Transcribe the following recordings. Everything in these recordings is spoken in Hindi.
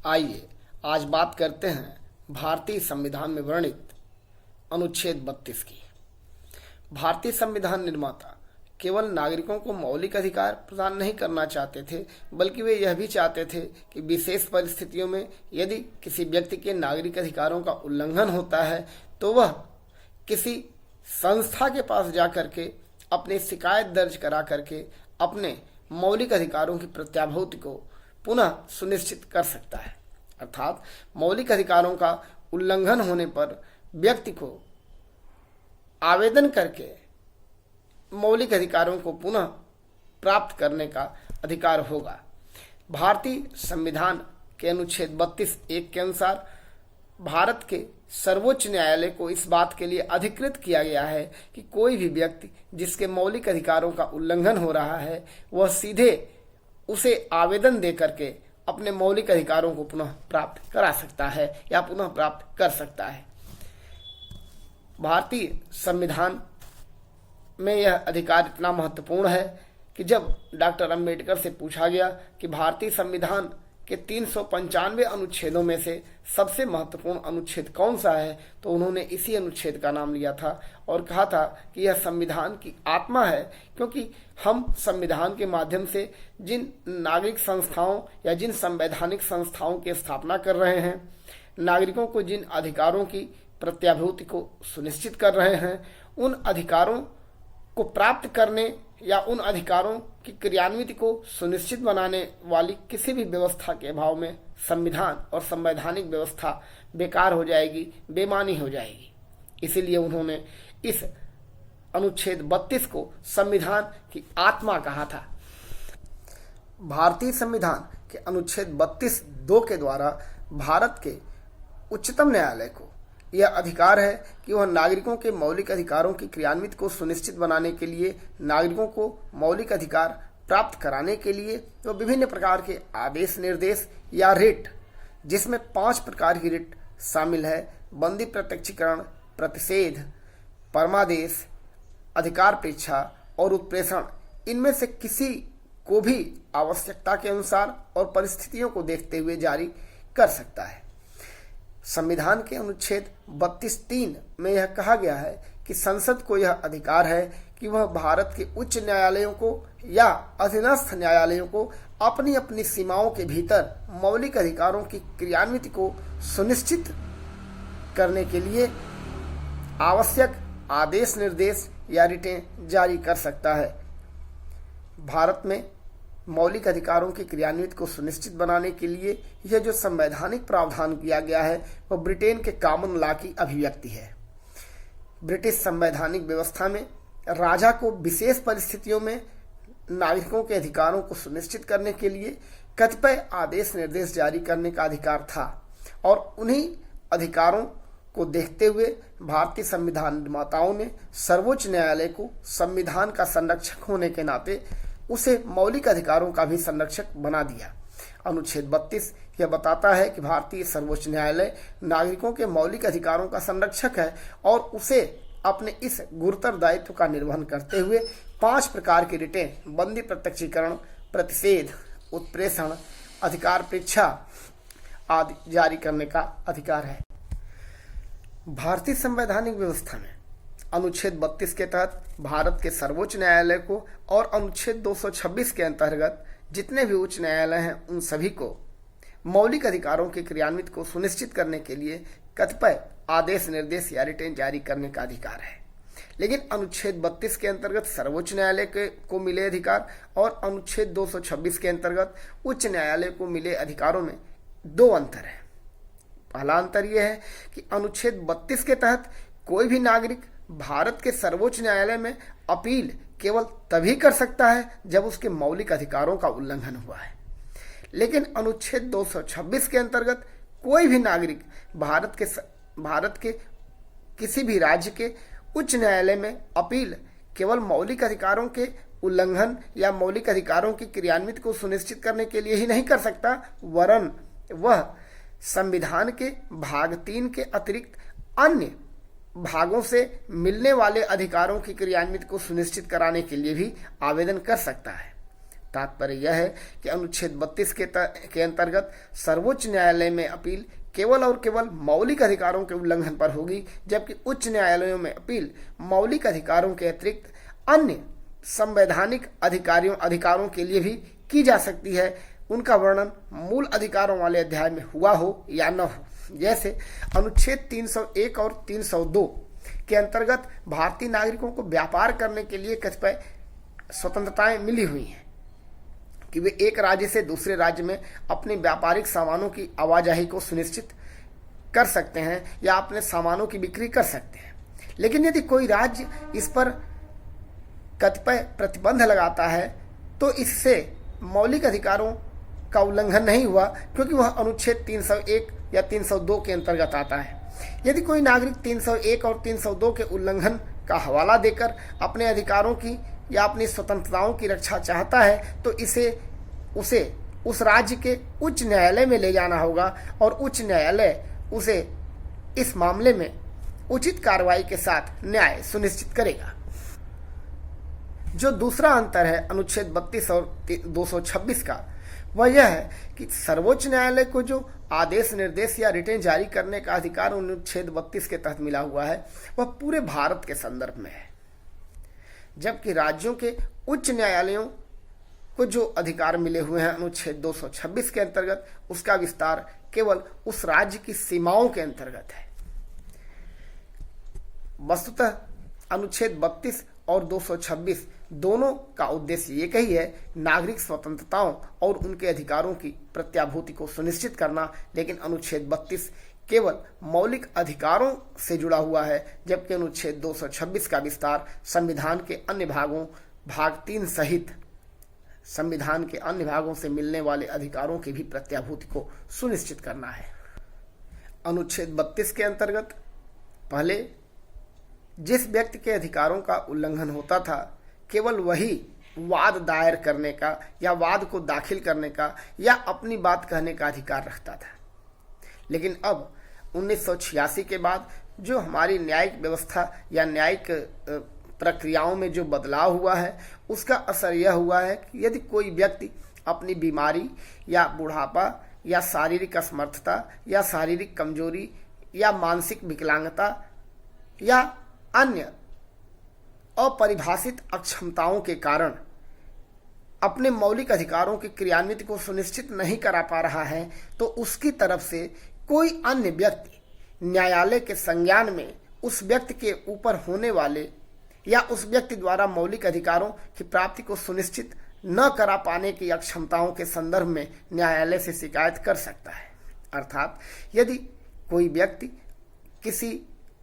आइए आज बात करते हैं भारतीय संविधान में वर्णित अनुच्छेद 32 की। भारतीय संविधान निर्माता केवल नागरिकों को मौलिक अधिकार प्रदान नहीं करना चाहते थे, बल्कि वे यह भी चाहते थे कि विशेष परिस्थितियों में यदि किसी व्यक्ति के नागरिक अधिकारों का उल्लंघन होता है तो वह किसी संस्था के पास जाकर के अपनी शिकायत दर्ज करा करके अपने मौलिक अधिकारों की प्रत्याभूति को पुनः सुनिश्चित कर सकता है। अर्थात मौलिक अधिकारों का उल्लंघन होने पर व्यक्ति को आवेदन करके मौलिक अधिकारों को पुनः प्राप्त करने का अधिकार होगा। भारतीय संविधान के अनुच्छेद 32(1) के अनुसार भारत के सर्वोच्च न्यायालय को इस बात के लिए अधिकृत किया गया है कि कोई भी व्यक्ति जिसके मौलिक अधिकारों का उल्लंघन हो रहा है वह सीधे उसे आवेदन दे करके अपने मौलिक अधिकारों को पुनः प्राप्त करा सकता है या पुनः प्राप्त कर सकता है। भारतीय संविधान में यह अधिकार इतना महत्वपूर्ण है कि जब डॉक्टर अंबेडकर से पूछा गया कि भारतीय संविधान के 395 अनुच्छेदों में से सबसे महत्वपूर्ण अनुच्छेद कौन सा है, तो उन्होंने इसी अनुच्छेद का नाम लिया था और कहा था कि यह संविधान की आत्मा है, क्योंकि हम संविधान के माध्यम से जिन नागरिक संस्थाओं या जिन संवैधानिक संस्थाओं की स्थापना कर रहे हैं, नागरिकों को जिन अधिकारों की प्रत्याभूति को सुनिश्चित कर रहे हैं, उन अधिकारों को प्राप्त करने या उन अधिकारों की क्रियान्विति को सुनिश्चित बनाने वाली किसी भी व्यवस्था के अभाव में संविधान और संवैधानिक व्यवस्था बेकार हो जाएगी, बेमानी हो जाएगी। इसीलिए उन्होंने इस अनुच्छेद 32 को संविधान की आत्मा कहा था। भारतीय संविधान के अनुच्छेद 32(2) के द्वारा भारत के उच्चतम न्यायालय को यह अधिकार है कि वह नागरिकों के मौलिक अधिकारों की क्रियान्वित को सुनिश्चित बनाने के लिए, नागरिकों को मौलिक अधिकार प्राप्त कराने के लिए तो विभिन्न प्रकार के आदेश निर्देश या रिट, जिसमें 5 प्रकार की रिट शामिल है: बंदी प्रत्यक्षीकरण, प्रतिषेध, परमादेश, अधिकार परीक्षा और उत्प्रेषण, इनमें से किसी को भी आवश्यकता के अनुसार और परिस्थितियों को देखते हुए जारी कर सकता है। संविधान के अनुच्छेद 32(3) में यह कहा गया है कि संसद को यह अधिकार है कि वह भारत के उच्च न्यायालयों को या अधीनस्थ न्यायालयों को अपनी अपनी सीमाओं के भीतर मौलिक अधिकारों की क्रियान्विति को सुनिश्चित करने के लिए आवश्यक आदेश निर्देश या रिटें जारी कर सकता है। भारत में मौलिक अधिकारों की क्रियान्वित को सुनिश्चित बनाने के लिए यह जो संवैधानिक प्रावधान किया गया है वह ब्रिटेन के कॉमन लॉ की अभिव्यक्ति है। ब्रिटिश संवैधानिक व्यवस्था में राजा को विशेष परिस्थितियों में नागरिकों के अधिकारों को सुनिश्चित करने के लिए कतिपय आदेश निर्देश जारी करने का अधिकार था और उन्हीं अधिकारों को देखते हुए भारतीय संविधान निर्माताओं ने सर्वोच्च न्यायालय को संविधान का संरक्षक होने के नाते उसे मौलिक अधिकारों का भी संरक्षक बना दिया। अनुच्छेद 32 यह बताता है कि भारतीय सर्वोच्च न्यायालय नागरिकों के मौलिक अधिकारों का संरक्षक है और उसे अपने इस गुरुतर दायित्व का निर्वहन करते हुए 5 प्रकार की रिटें, बंदी प्रत्यक्षीकरण, प्रतिषेध, उत्प्रेषण, अधिकार परीक्षा आदि जारी करने का अधिकार है। भारतीय संवैधानिक व्यवस्था में अनुच्छेद 32 के तहत भारत के सर्वोच्च न्यायालय को और अनुच्छेद 226 के अंतर्गत जितने भी उच्च न्यायालय हैं उन सभी को मौलिक अधिकारों के क्रियान्वित को सुनिश्चित करने के लिए कतिपय आदेश निर्देश या रिटें जारी करने का अधिकार है। लेकिन अनुच्छेद 32 के अंतर्गत सर्वोच्च न्यायालय को मिले अधिकार और अनुच्छेद 226 के अंतर्गत उच्च न्यायालय को मिले अधिकारों में 2 अंतर है। पहला अंतर यह है कि अनुच्छेद 32 के तहत कोई भी नागरिक भारत के सर्वोच्च न्यायालय में अपील केवल तभी कर सकता है जब उसके मौलिक अधिकारों का उल्लंघन हुआ है। लेकिन अनुच्छेद 226 के अंतर्गत कोई भी नागरिक भारत के किसी भी राज्य के उच्च न्यायालय में अपील केवल मौलिक अधिकारों के उल्लंघन या मौलिक अधिकारों की क्रियान्वित को सुनिश्चित करने के लिए ही नहीं कर सकता, वरन वह संविधान के भाग 3 के अतिरिक्त अन्य भागों से मिलने वाले अधिकारों की क्रियान्वित को सुनिश्चित कराने के लिए भी आवेदन कर सकता है। तात्पर्य यह है कि अनुच्छेद 32 के अंतर्गत सर्वोच्च न्यायालय में अपील केवल और केवल मौलिक अधिकारों के उल्लंघन पर होगी, जबकि उच्च न्यायालयों में अपील मौलिक अधिकारों के अतिरिक्त अन्य संवैधानिक अधिकारों के लिए भी की जा सकती है। उनका वर्णन मूल अधिकारों वाले अध्याय में हुआ हो या न हो। जैसे अनुच्छेद 301 और 302 के अंतर्गत भारतीय नागरिकों को व्यापार करने के लिए कतिपय स्वतंत्रताएं मिली हुई हैं कि वे एक राज्य से दूसरे राज्य में अपने व्यापारिक सामानों की आवाजाही को सुनिश्चित कर सकते हैं या अपने सामानों की बिक्री कर सकते हैं। लेकिन यदि कोई राज्य इस पर कतिपय प्रतिबंध लगाता है तो इससे मौलिक अधिकारों का उल्लंघन नहीं हुआ, क्योंकि वह अनुच्छेद 301 या 302 के अंतर्गत आता है। यदि कोई नागरिक 301 और 302 के उल्लंघन का हवाला देकर अपने अधिकारों की या अपनी स्वतंत्रताओं की रक्षा चाहता है तो उसे उस राज्य के उच्च न्यायालय में ले जाना होगा और उच्च न्यायालय उसे इस मामले में उचित कार्रवाई के साथ न्याय सुनिश्चित करेगा। जो दूसरा अंतर है अनुच्छेद 32 और 226 का, वह यह है कि सर्वोच्च न्यायालय को जो आदेश निर्देश या रिटें जारी करने का अधिकार अनुच्छेद 32 के तहत मिला हुआ है वह पूरे भारत के संदर्भ में है, जबकि राज्यों के उच्च न्यायालयों को जो अधिकार मिले हुए हैं अनुच्छेद 226 के अंतर्गत, उसका विस्तार केवल उस राज्य की सीमाओं के अंतर्गत है। वस्तुतः अनुच्छेद 32 और 226 दोनों का उद्देश्य एक ही है, नागरिक स्वतंत्रताओं और उनके अधिकारों की प्रत्याभूति को सुनिश्चित करना। लेकिन अनुच्छेद 32 केवल मौलिक अधिकारों से जुड़ा हुआ है, जबकि अनुच्छेद 226 का विस्तार संविधान के अन्य भागों भाग 3 सहित संविधान के अन्य भागों से मिलने वाले अधिकारों की भी प्रत्याभूति को सुनिश्चित करना है। अनुच्छेद 32 के अंतर्गत पहले जिस व्यक्ति के अधिकारों का उल्लंघन होता था केवल वही वाद दायर करने का या वाद को दाखिल करने का या अपनी बात कहने का अधिकार रखता था। लेकिन अब 1986 के बाद जो हमारी न्यायिक व्यवस्था या न्यायिक प्रक्रियाओं में जो बदलाव हुआ है उसका असर यह हुआ है कि यदि कोई व्यक्ति अपनी बीमारी या बुढ़ापा या शारीरिक असमर्थता या शारीरिक कमजोरी या मानसिक विकलांगता या अन्य अपरिभाषित अक्षमताओं के कारण अपने मौलिक अधिकारों के क्रियान्वित को सुनिश्चित नहीं करा पा रहा है तो उसकी तरफ से कोई अन्य व्यक्ति न्यायालय के संज्ञान में उस व्यक्ति के ऊपर होने वाले या उस व्यक्ति द्वारा मौलिक अधिकारों की प्राप्ति को सुनिश्चित न करा पाने की अक्षमताओं के संदर्भ में न्यायालय से शिकायत कर सकता है। अर्थात यदि कोई व्यक्ति किसी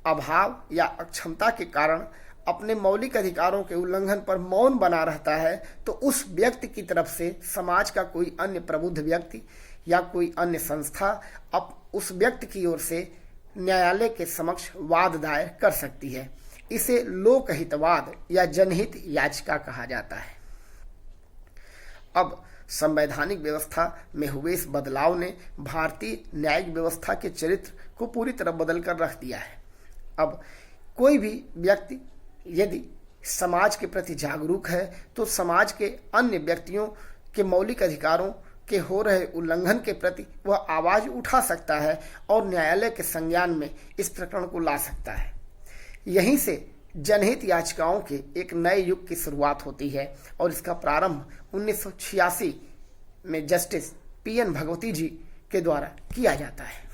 अभाव या अक्षमता के कारण अपने मौलिक अधिकारों के उल्लंघन पर मौन बना रहता है तो उस व्यक्ति की तरफ से समाज का कोई अन्य प्रबुद्ध व्यक्ति या कोई अन्य संस्था अब उस व्यक्ति की ओर से न्यायालय के समक्ष वाद दायर कर सकती है। इसे लोकहितवाद या जनहित याचिका कहा जाता है। अब संवैधानिक व्यवस्था में हुए इस बदलाव ने भारतीय न्यायिक व्यवस्था के चरित्र को पूरी तरह बदल कर रख दिया है। अब कोई भी व्यक्ति यदि समाज के प्रति जागरूक है तो समाज के अन्य व्यक्तियों के मौलिक अधिकारों के हो रहे उल्लंघन के प्रति वह आवाज उठा सकता है और न्यायालय के संज्ञान में इस प्रकरण को ला सकता है। यहीं से जनहित याचिकाओं के एक नए युग की शुरुआत होती है और इसका प्रारंभ 1986 में जस्टिस PN भगवती जी के द्वारा किया जाता है।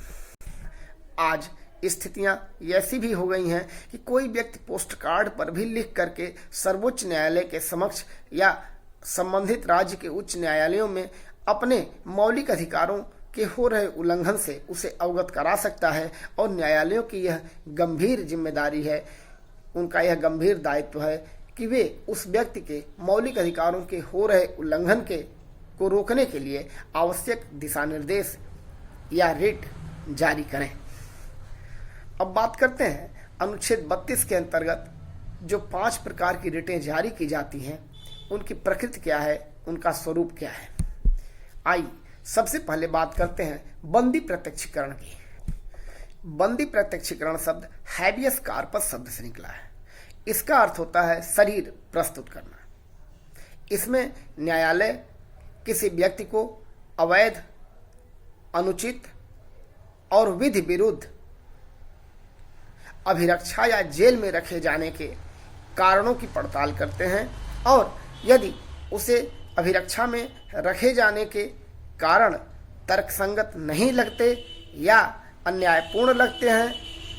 आज स्थितियां ऐसी भी हो गई हैं कि कोई व्यक्ति पोस्ट कार्ड पर भी लिख करके सर्वोच्च न्यायालय के समक्ष या संबंधित राज्य के उच्च न्यायालयों में अपने मौलिक अधिकारों के हो रहे उल्लंघन से उसे अवगत करा सकता है और न्यायालयों की यह गंभीर जिम्मेदारी है, उनका यह गंभीर दायित्व है कि वे उस व्यक्ति के मौलिक अधिकारों के हो रहे उल्लंघन को रोकने के लिए आवश्यक दिशा निर्देश या रिट जारी करें। अब बात करते हैं अनुच्छेद 32 के अंतर्गत जो 5 प्रकार की रिटें जारी की जाती हैं उनकी प्रकृति क्या है, उनका स्वरूप क्या है। आइए सबसे पहले बात करते हैं बंदी प्रत्यक्षीकरण की। बंदी प्रत्यक्षीकरण शब्द हैबियस कार्पस शब्द से निकला है। इसका अर्थ होता है शरीर प्रस्तुत करना। इसमें न्यायालय किसी व्यक्ति को अवैध, अनुचित और विधि विरुद्ध अभिरक्षा या जेल में रखे जाने के कारणों की पड़ताल करते हैं, और यदि उसे अभिरक्षा में रखे जाने के कारण तर्कसंगत नहीं लगते या अन्यायपूर्ण लगते हैं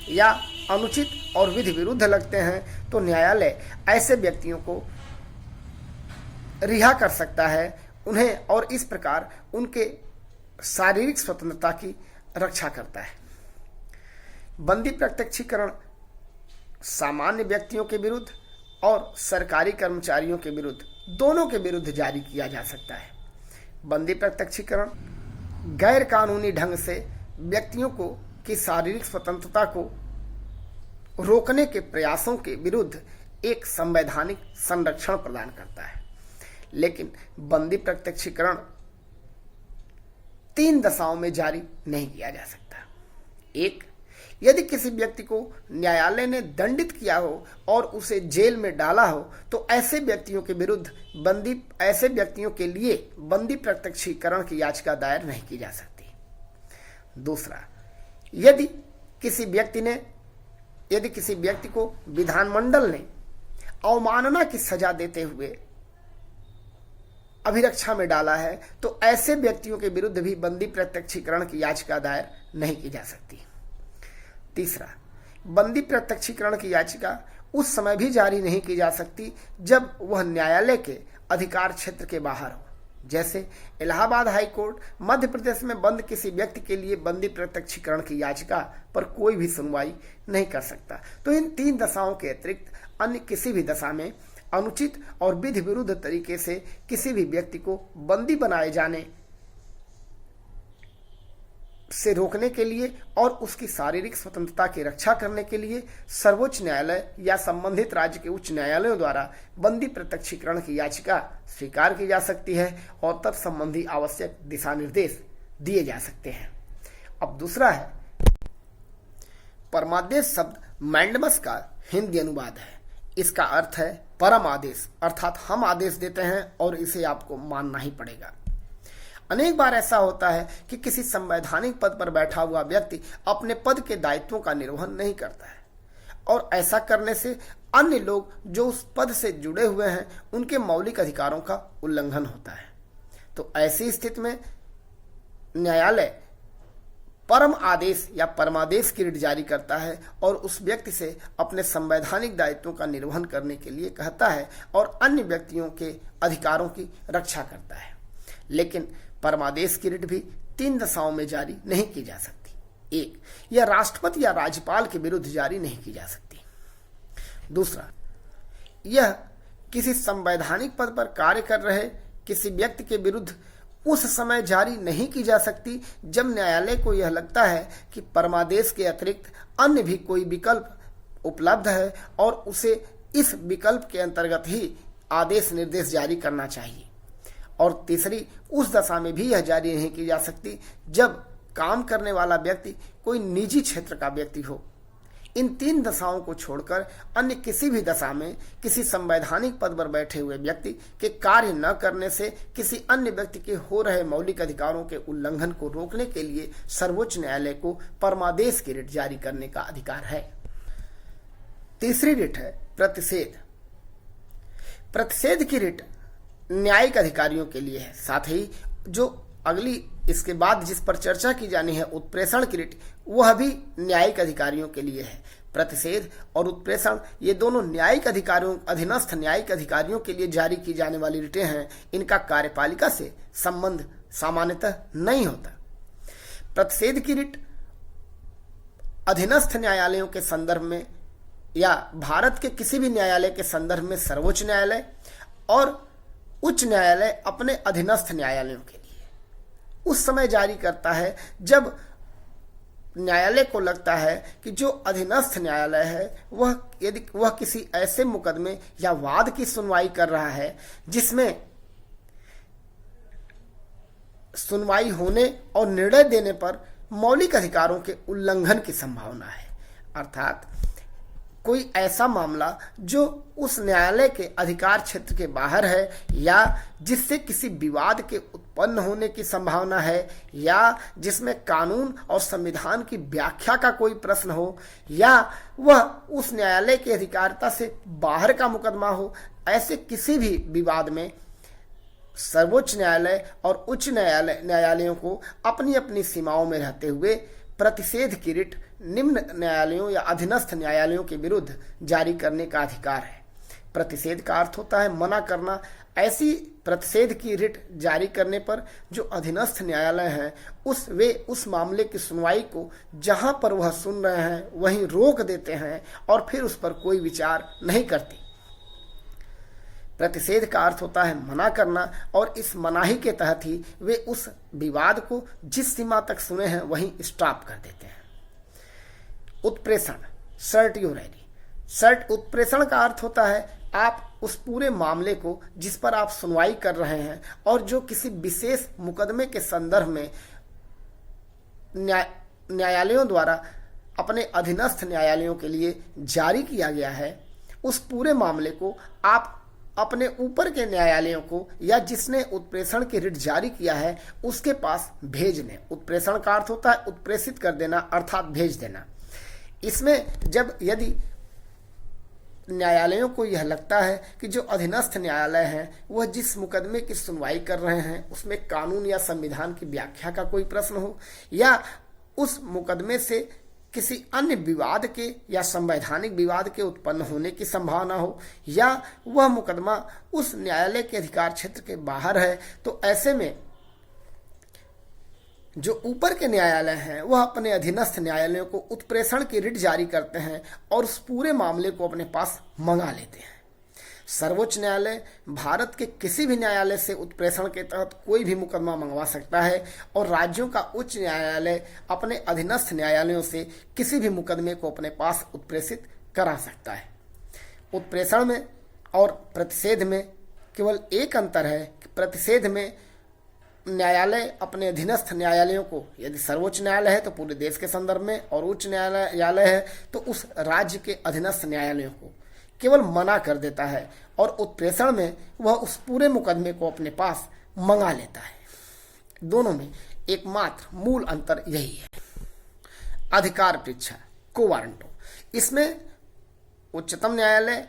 या अनुचित और विधि विरुद्ध लगते हैं, तो न्यायालय ऐसे व्यक्तियों को रिहा कर सकता है उन्हें, और इस प्रकार उनके शारीरिक स्वतंत्रता की रक्षा करता है। बंदी प्रत्यक्षीकरण सामान्य व्यक्तियों के विरुद्ध और सरकारी कर्मचारियों के विरुद्ध, दोनों के विरुद्ध जारी किया जा सकता है। बंदी प्रत्यक्षीकरण गैर कानूनी ढंग से व्यक्तियों को की शारीरिक स्वतंत्रता को रोकने के प्रयासों के विरुद्ध एक संवैधानिक संरक्षण प्रदान करता है। लेकिन बंदी प्रत्यक्षीकरण 3 दशाओं में जारी नहीं किया जा सकता। 1, यदि किसी व्यक्ति को न्यायालय ने दंडित किया हो और उसे जेल में डाला हो, तो ऐसे व्यक्तियों के लिए बंदी प्रत्यक्षीकरण की याचिका दायर नहीं की जा सकती। दूसरा, यदि किसी व्यक्ति को विधानमंडल ने अवमानना की सजा देते हुए अभिरक्षा में डाला है, तो ऐसे व्यक्तियों के विरुद्ध भी बंदी प्रत्यक्षीकरण की याचिका दायर नहीं की जा सकती। तीसरा, बंदी प्रत्यक्षीकरण की याचिका उस समय भी जारी नहीं की जा सकती जब वह न्यायालय के अधिकार क्षेत्र के बाहर हो। जैसे इलाहाबाद हाई कोर्ट मध्य प्रदेश में बंद किसी व्यक्ति के लिए बंदी प्रत्यक्षीकरण की याचिका पर कोई भी सुनवाई नहीं कर सकता। तो इन 3 दशाओं के अतिरिक्त अन्य किसी भी दशा में अनुचित और विधि विरुद्ध तरीके से किसी भी व्यक्ति को बंदी बनाए जाने से रोकने के लिए और उसकी शारीरिक स्वतंत्रता की रक्षा करने के लिए सर्वोच्च न्यायालय या संबंधित राज्य के उच्च न्यायालयों द्वारा बंदी प्रत्यक्षीकरण की याचिका स्वीकार की जा सकती है और तब संबंधी आवश्यक दिशा निर्देश दिए जा सकते हैं। अब दूसरा है, परमादेश शब्द मैंडमस का हिंदी अनुवाद है। इसका अर्थ है परम आदेश, अर्थात हम आदेश देते हैं और इसे आपको मानना ही पड़ेगा। अनेक बार ऐसा होता है कि किसी संवैधानिक पद पर बैठा हुआ व्यक्ति अपने पद के दायित्वों का निर्वहन नहीं करता है, और ऐसा करने से अन्य लोग जो उस पद से जुड़े हुए हैं उनके मौलिक अधिकारों का उल्लंघन होता है। तो ऐसी स्थिति में न्यायालय परम आदेश या परमादेश की रिट जारी करता है और उस व्यक्ति से अपने संवैधानिक दायित्वों का निर्वहन करने के लिए कहता है और अन्य व्यक्तियों के अधिकारों की रक्षा करता है। लेकिन परमादेश की रिट भी 3 दशाओं में जारी नहीं की जा सकती। 1, यह राष्ट्रपति या राज्यपाल के विरुद्ध जारी नहीं की जा सकती। दूसरा, यह किसी संवैधानिक पद पर कार्य कर रहे किसी व्यक्ति के विरुद्ध उस समय जारी नहीं की जा सकती जब न्यायालय को यह लगता है कि परमादेश के अतिरिक्त अन्य भी कोई विकल्प उपलब्ध है और उसे इस विकल्प के अंतर्गत ही आदेश निर्देश जारी करना चाहिए। और तीसरी, उस दशा में भी यह जारी नहीं की जा सकती जब काम करने वाला व्यक्ति कोई निजी क्षेत्र का व्यक्ति हो। इन 3 दशाओं को छोड़कर अन्य किसी भी दशा में किसी संवैधानिक पद पर बैठे हुए व्यक्ति के कार्य न करने से किसी अन्य व्यक्ति के हो रहे मौलिक अधिकारों के उल्लंघन को रोकने के लिए सर्वोच्च न्यायालय को परमादेश की रिट जारी करने का अधिकार है। तीसरी रिट है प्रतिषेध। प्रतिषेध की रिट न्यायिक अधिकारियों के लिए है। साथ ही जो अगली इसके बाद जिस पर चर्चा की जानी है उत्प्रेषण की रिट, वह भी न्यायिक अधिकारियों के लिए है। प्रतिषेध और उत्प्रेषण ये दोनों न्यायिक अधिकारियों अधीनस्थ न्यायिक अधिकारियों के लिए जारी की जाने वाली रिटें हैं। इनका कार्यपालिका से संबंध सामान्यतः नहीं होता। प्रतिषेध की रिट अधीनस्थ न्यायालयों के संदर्भ में या भारत के किसी भी न्यायालय के संदर्भ में सर्वोच्च न्यायालय और उच्च न्यायालय अपने अधीनस्थ न्यायालयों के लिए उस समय जारी करता है जब न्यायालय को लगता है कि जो अधीनस्थ न्यायालय है वह किसी ऐसे मुकदमे या वाद की सुनवाई कर रहा है जिसमें सुनवाई होने और निर्णय देने पर मौलिक अधिकारों के उल्लंघन की संभावना है। अर्थात कोई ऐसा मामला जो उस न्यायालय के अधिकार क्षेत्र के बाहर है या जिससे किसी विवाद के उत्पन्न होने की संभावना है या जिसमें कानून और संविधान की व्याख्या का कोई प्रश्न हो या वह उस न्यायालय की अधिकारिता से बाहर का मुकदमा हो, ऐसे किसी भी विवाद में सर्वोच्च न्यायालय और उच्च न्यायालयों को अपनी अपनी सीमाओं में रहते हुए प्रतिषेध की रिट निम्न न्यायालयों या अधीनस्थ न्यायालयों के विरुद्ध जारी करने का अधिकार है। प्रतिषेध का अर्थ होता है मना करना। ऐसी प्रतिषेध की रिट जारी करने पर जो अधीनस्थ न्यायालय हैं वे उस मामले की सुनवाई को जहां पर वह सुन रहे हैं वहीं रोक देते हैं और फिर उस पर कोई विचार नहीं करते। प्रतिषेध का अर्थ होता है मना करना और इस मनाही के तहत ही वे उस विवाद को जिस सीमा तक सुने हैं वहीं स्टॉप कर देते हैं। उत्प्रेषण, सर्ट्योरेरी। उत्प्रेषण का अर्थ होता है आप उस पूरे मामले को जिस पर आप सुनवाई कर रहे हैं और जो किसी विशेष मुकदमे के संदर्भ में न्यायालयों द्वारा अपने अधीनस्थ न्यायालयों के लिए जारी किया गया है, उस पूरे मामले को आप अपने ऊपर के न्यायालयों को या जिसने उत्प्रेषण की रिट जारी किया है उसके पास भेज दें। उत्प्रेषण का अर्थ होता है उत्प्रेषित कर देना अर्थात भेज देना। इसमें जब यदि न्यायालयों को यह लगता है कि जो अधीनस्थ न्यायालय हैं वह जिस मुकदमे की सुनवाई कर रहे हैं उसमें कानून या संविधान की व्याख्या का कोई प्रश्न हो या उस मुकदमे से किसी अन्य विवाद के या संवैधानिक विवाद के उत्पन्न होने की संभावना हो या वह मुकदमा उस न्यायालय के अधिकार क्षेत्र के बाहर है, तो ऐसे में जो ऊपर के न्यायालय हैं वह अपने अधीनस्थ न्यायालयों को उत्प्रेषण की रिट जारी करते हैं और उस पूरे मामले को अपने पास मंगा लेते हैं। सर्वोच्च न्यायालय भारत के किसी भी न्यायालय से उत्प्रेषण के तहत कोई भी मुकदमा मंगवा सकता है और राज्यों का उच्च न्यायालय अपने अधीनस्थ न्यायालयों से किसी भी मुकदमे को अपने पास उत्प्रेषित करा सकता है। उत्प्रेषण में और प्रतिषेध में केवल एक अंतर है कि प्रतिषेध में न्यायालय अपने अधीनस्थ न्यायालयों को, यदि सर्वोच्च न्यायालय है तो पूरे देश के संदर्भ में और उच्च न्यायालय है तो उस राज्य के अधीनस्थ न्यायालयों को केवल मना कर देता है और उत्प्रेषण में वह उस पूरे मुकदमे को अपने पास मंगा लेता है। दोनों में एकमात्र मूल अंतर यही है। अधिकार परीक्षा, को वारंटो। इसमें उच्चतम न्यायालय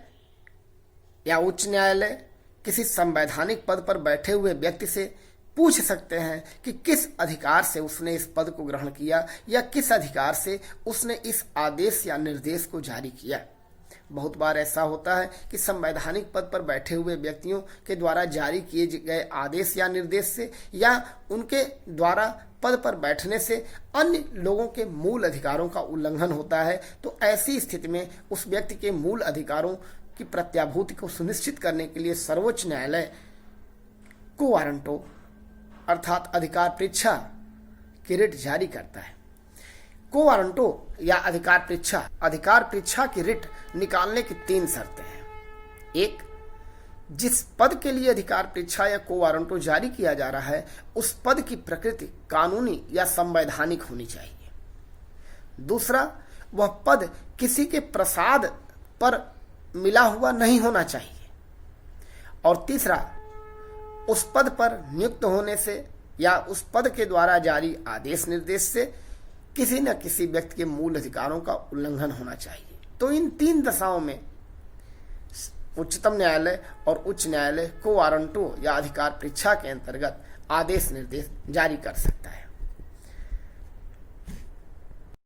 या उच्च न्यायालय किसी संवैधानिक पद पर बैठे हुए व्यक्ति से पूछ सकते हैं कि किस अधिकार से उसने इस पद को ग्रहण किया या किस अधिकार से उसने इस आदेश या निर्देश को जारी किया। बहुत बार ऐसा होता है कि संवैधानिक पद पर बैठे हुए व्यक्तियों के द्वारा जारी किए गए आदेश या निर्देश से या उनके द्वारा पद पर बैठने से अन्य लोगों के मूल अधिकारों का उल्लंघन होता है। तो ऐसी स्थिति में उस व्यक्ति के मूल अधिकारों की प्रत्याभूति को सुनिश्चित करने के लिए सर्वोच्च न्यायालय को वारंटो अर्थात अधिकार परीक्षा की रिट जारी करता है। को वारंटो या अधिकार परीक्षा की रिट निकालने की 3 शर्तें हैं। एक, जिस पद के लिए अधिकार परीक्षा या को वारंटो जारी किया जा रहा है उस पद की प्रकृति कानूनी या संवैधानिक होनी चाहिए। दूसरा, वह पद किसी के प्रसाद पर मिला हुआ नहीं होना चाहिए। और तीसरा, उस पद पर नियुक्त होने से या उस पद के द्वारा जारी आदेश निर्देश से किसी न किसी व्यक्ति के मूल अधिकारों का उल्लंघन होना चाहिए। तो इन 3 दशाओं में उच्चतम न्यायालय और उच्च न्यायालय को वारंटो या अधिकार परीक्षा के अंतर्गत आदेश निर्देश जारी कर सकता है।